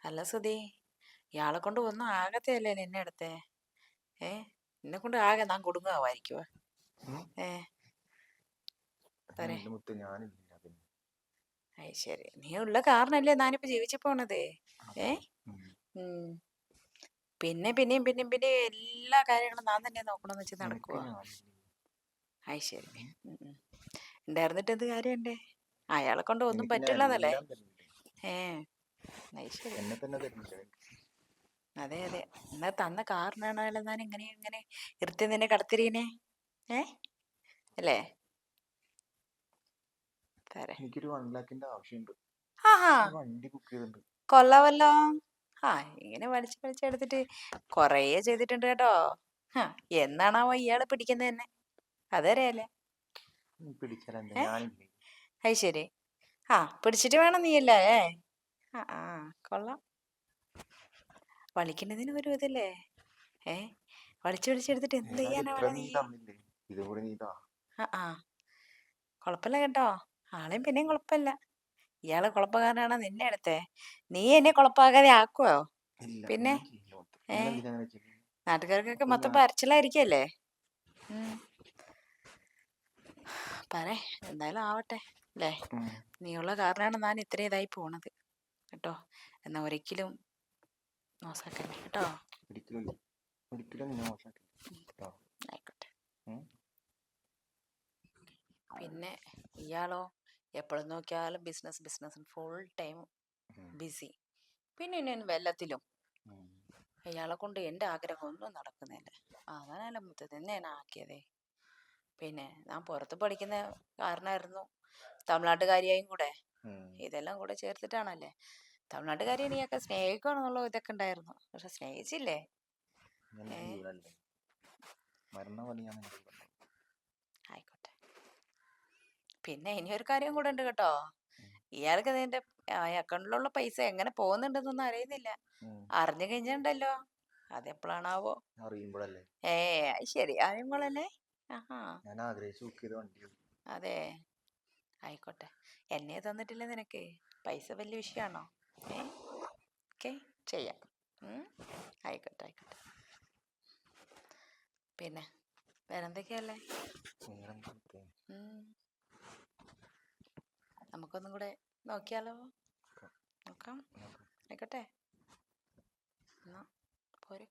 അല്ല സുധി, ഇയാളെ കൊണ്ട് ഒന്നും ആകത്തെയല്ലേ നിന്നെ അടുത്തെ. ഏ നിന്നെ കൊണ്ട് ആകെ നാൻ കൊടുങ്ങാവായിരിക്കുവോ. ഉം. ഏ പറേ. എന്റെ മുത്ത് ഞാനില്ല പിന്നെ. അത് ശരി, നീ ഉള്ള കാരണല്ലേ ഞാനിപ്പോ ജീവിച്ചു പോണത്. ഏ അതെ. ഉം. ഉം. പിന്നെ പിന്നെയും പിന്നെയും പിന്നെയും എല്ലാ കാര്യങ്ങളും ഞാൻ തന്നെ നോക്കണമെന്ന് വെച്ച് നിനക്ക് നടക്കുവോ. ഞാനില്ലേ. അത് ശരി. ഉം. ഉണ്ടായിരുന്നിട്ട് എന്ത് കാര്യണ്ടേ. അയാളെ കൊണ്ട് ഒന്നും നിനക്ക് ഞാൻ പറ്റുള്ളതല്ലേ. എല്ലാം തരുന്നുണ്ട്. ഏ അത് ശരി. എന്നെ തന്നെ തരുന്നില്ല. അതെ അതെ, എന്നാ തന്ന കാരണമാണല്ലോ ഞാൻ ഇങ്ങനെ ഇങ്ങനെ ഇരുത്തി നിന്നെ കടത്തിരീനെ. ഏ അല്ലേ. തരേ. എനിക്കൊരു 1 lakhന്റെ ആവശ്യമുണ്ട്. ആഹാ, ഒരു വണ്ടി ബുക്ക് ചെയ്തിട്ടുണ്ട്. കൊള്ളാവല്ലോ. ആ, ഇങ്ങനെ വലിച്ചു വലിച്ചെടുത്തിട്ട് കൊറേ ചെയ്തിട്ടുണ്ട് കേട്ടോ. ഹാ, എന്നാണാവോ ഇയാള് പിടിക്കുന്നത് തന്നെ അതറിയാലേ. പിടിച്ചാൽ എന്താ, ഏ ഞാനില്ലേ. അത് ശരി. ആ, പിടിച്ചിട്ട് വേണം നീയല്ലേ. ആ ആ, കൊള്ളാം. വലിക്കുന്നതിന് ഒരു ഇതല്ലേ. ഏ വലിച്ചു വലിച്ചെടുത്തിട്ട് എന്ത് ഏതായാലും ചെയ്യാനാ ഇത്ര വേണം നീ നീ. തന്നില്ലേ, ഇതും കൂടി നീ താ. ആ ആ, കുഴപ്പമില്ല കേട്ടോ. ആളെയും പിന്നെയും കുഴപ്പമില്ല. ഇയാള് കുഴപ്പക്കാരനാണോ നിന്നെ അടുത്തെ. നീ എന്നെ കുഴപ്പമാകാതെ ആക്കുവോ. ഇല്ല, പിന്നെ ഞാൻ ചെയ്യില്ല മുത്ത്. ഏ നിങ്ങൾ എന്തിനാ അങ്ങനെ ചെയ്യുന്നത്? നാട്ടുകാർക്കൊക്കെ അപ്പൊ മൊത്തം ഞാൻ പരച്ചിലായിരിക്കല്ലേ. പറേ, എന്തായാലും ആവട്ടെ അല്ലേ. നീയുള്ള കാരണമാണ് ഞാൻ ഇത്രയും ഇതായി പോണത് കേട്ടോ. എന്നാ ഒരിക്കലും മോശമാക്കല്ലേ കേട്ടോ. ഒരിക്കലും ഒരിക്കലും നിന്നെ മോശമാക്കില്ല കേട്ടോ. ആയിക്കോട്ടെ. ഉം. പിന്നെ ഇയാളോ, എപ്പോഴും നോക്കിയാലും ബിസിനസ് ബിസിനസ് ഫുൾ ടൈം ഉം. ബിസി. പിന്നെ ഞാൻ വെല്ലത്തിലും. ഉം. ഇയാളെ കൊണ്ട് എൻ്റെ ആഗ്രഹം ഒന്നും നടക്കുന്നില്ല. അതാണല്ലോ മുത്ത് നിന്നെ ഞാൻ ആക്കിയതേ. പിന്നെ ഞാൻ പുറത്ത് പഠിക്കുന്ന കാരണമായിരുന്നു തമിഴ്നാട്ടുകാരിയായും കൂടെ. ഉം. ഇതെല്ലാം കൂടെ ചേർത്തിട്ടാണല്ലേ. തമിഴ്നാട്ടുകാരിയെ നീയൊക്കെ സ്നേഹിക്കണമെന്നുള്ള ഇതൊക്കെ ഉണ്ടായിരുന്നു, പക്ഷെ സ്നേഹിച്ചില്ലേ. എന്റെ ഏ ജീവനല്ലേ, മരണ പോലെ ഞാൻ നിന്റെ കൂടെ. ആയിക്കോട്ടെ. പിന്നെ ഇനിയൊരു കാര്യം കൂടെ ഉണ്ട് കേട്ടോ. ഉം. ഇയാൾക്ക് നിന്റെ അക്കൗണ്ടിലുള്ള പൈസ എങ്ങനെ പോകുന്നുണ്ടെന്നൊന്നും അറിയുന്നില്ല. ഉം. അറിഞ്ഞു കഴിഞ്ഞിട്ടുണ്ടല്ലോ, അതെപ്പോഴാണാവോ. അറിയുമ്പോഴല്ലേ. അത് ശരി, അറിയുമ്പോഴല്ലേ. ആഹാ, ഞാൻ ആഗ്രഹിച്ച് ബുക്ക് ചെയ്ത വണ്ടിയാണ്. അതെ. ആയിക്കോട്ടെ. എന്നെ തന്നിട്ടില്ല നിനക്ക്. പൈസ വലിയ വിഷയമാണോ. ഓക്കെ, ചെയ്യാം. ആയിക്കോട്ടെ ആയിക്കോട്ടെ. പിന്നെ വേറെന്തൊക്കെയല്ലേ. വേറെന്താ മുത്തേ? നമുക്കൊന്നും കൂടെ നോക്കിയാലോ. നോക്കാം. നോക്കാം. നോക്കാം. ആയിക്കോട്ടെ. എന്നാ പോര്.